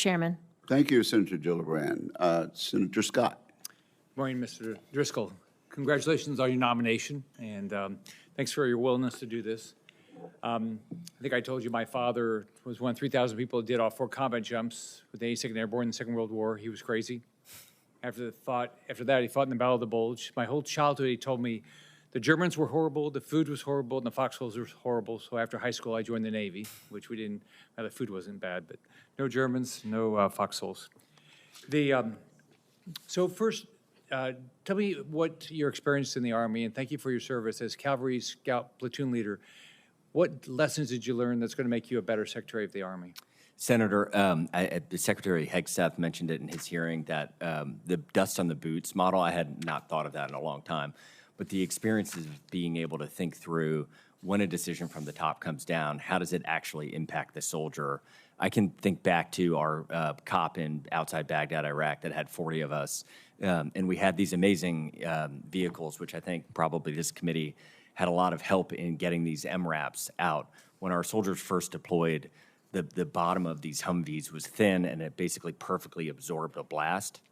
Chairman. Thank you, Senator Gillibrand. Senator Scott. Morning, Mr. Driscoll. Congratulations on your nomination, and thanks for your willingness to do this. I think I told you my father was one of 3,000 people who did all 4 combat jumps with the 82nd Airborne in the Second World War. He was crazy. After that, he fought in the Battle of the Bulge. My whole childhood, he told me the Germans were horrible, the food was horrible, and the foxholes were horrible. So after high school, I joined the Navy, which we didn't. The food wasn't bad, but no Germans, no foxholes. So first, tell me what your experience in the Army, and thank you for your service as Cavalry Scout Platoon Leader. What lessons did you learn that's going to make you a better Secretary of the Army? Senator, Secretary Hegseth mentioned it in his hearing that the dust on the boots model, I had not thought of that in a long time, but the experiences of being able to think through when a decision from the top comes down, how does it actually impact the soldier? I can think back to our COP outside Baghdad, Iraq, that had 40 of us, and we had these amazing vehicles, which I think probably this committee had a lot of help in getting these MRAPs out. When our soldiers first deployed, the bottom of these Humvees was thin, and it basically perfectly absorbed a blast.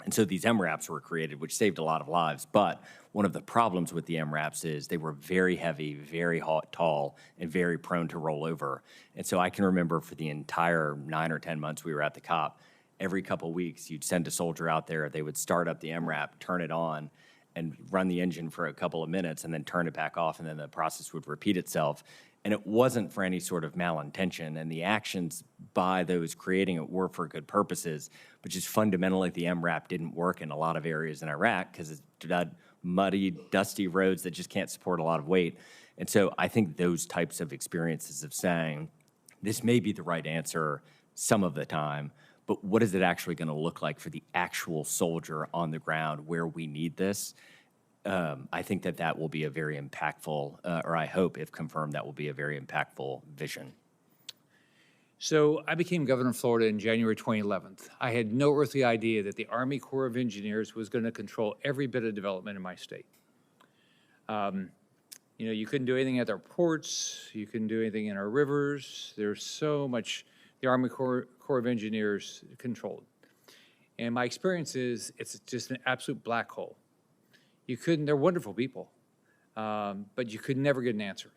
And so these MRAPs were created, which saved a lot of lives. But one of the problems with the MRAPs is they were very heavy, very tall, and very prone to roll over. And so I can remember for the entire 9 or 10 months we were at the COP, every couple weeks you'd send a soldier out there, they would start up the MRAP, turn it on, and run the engine for a couple of minutes and then turn it back off, and then the process would repeat itself. And it wasn't for any sort of malintention, and the actions by those creating it were for good purposes, but just fundamentally the MRAP didn't work in a lot of areas in Iraq because it had muddy, dusty roads that just can't support a lot of weight. And so I think those types of experiences of saying, this may be the right answer some of the time, but what is it actually going to look like for the actual soldier on the ground where we need this? I think that will be a very impactful, or I hope, if confirmed, that will be a very impactful vision. So I became governor of Florida in January 2011. I had no earthly idea that the Army Corps of Engineers was going to control every bit of development in my state. You couldn't do anything at our ports. You couldn't do anything in our rivers. There's so much the Army Corps of Engineers controlled. And my experience is it's just an absolute black hole. They're wonderful people, but you could never get an answer.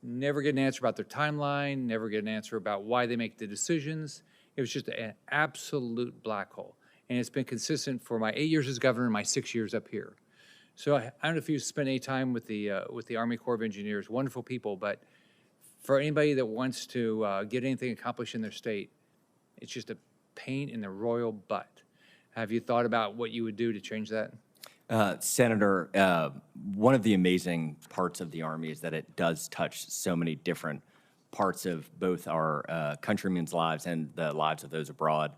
Never get an answer about their timeline, never get an answer about why they make the decisions. It was just an absolute black hole. And it's been consistent for my 8 years as governor and my 6 years up here. So I don't know if you spent any time with the Army Corps of Engineers, wonderful people, but for anybody that wants to get anything accomplished in their state, it's just a pain in the royal butt. Have you thought about what you would do to change that? Senator, one of the amazing parts of the Army is that it does touch so many different parts of both our countrymen's lives and the lives of those abroad.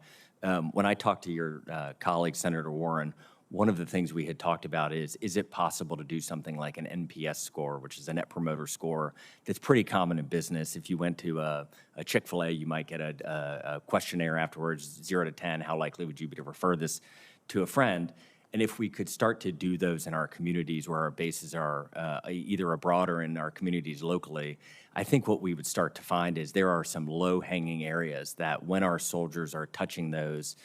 When I talked to your colleague, Senator Warren, one of the things we had talked about is it possible to do something like an NPS score, which is a Net Promoter Score that's pretty common in business. If you went to a Chick-fil-A, you might get a questionnaire afterwards, 0 to 10, how likely would you be to refer this to a friend? And if we could start to do those in our communities where our bases are either abroad or in our communities locally, I think what we would start to find is there are some low-hanging areas that when our soldiers are touching those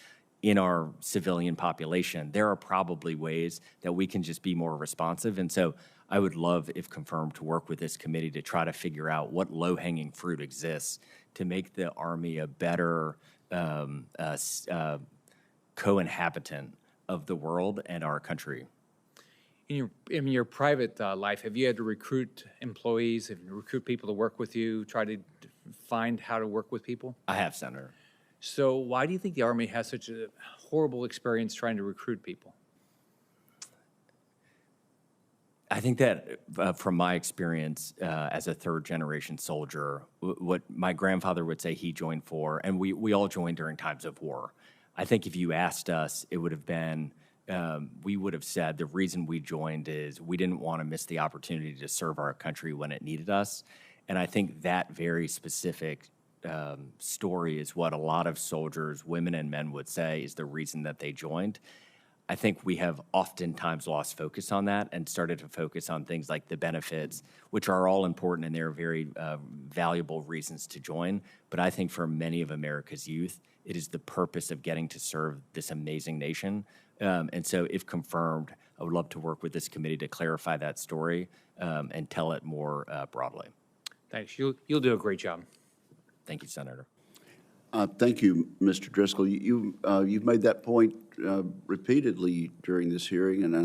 in our civilian population, there are probably ways that we can just be more responsive. And so I would love, if confirmed, to work with this committee to try to figure out what low-hanging fruit exists to make the Army a better co-inhabitant of the world and our country. In your private life, have you had to recruit employees, have you recruit people to work with you, try to find how to work with people? I have, Senator. So why do you think the Army has such a horrible experience trying to recruit people? I think that from my experience as a third-generation soldier, what my grandfather would say he joined for, and we all joined during times of war. I think if you asked us, it would have been, we would have said the reason we joined is we didn't want to miss the opportunity to serve our country when it needed us. And I think that very specific story is what a lot of soldiers, women and men, would say is the reason that they joined. I think we have oftentimes lost focus on that and started to focus on things like the benefits, which are all important and they're very valuable reasons to join. But I think for many of America's youth, it is the purpose of getting to serve this amazing nation. And so if confirmed, I would love to work with this committee to clarify that story and tell it more broadly. Thanks. You'll do a great job. Thank you, Senator. Thank you, Mr. Driscoll. You've made that point repeatedly during this hearing, and I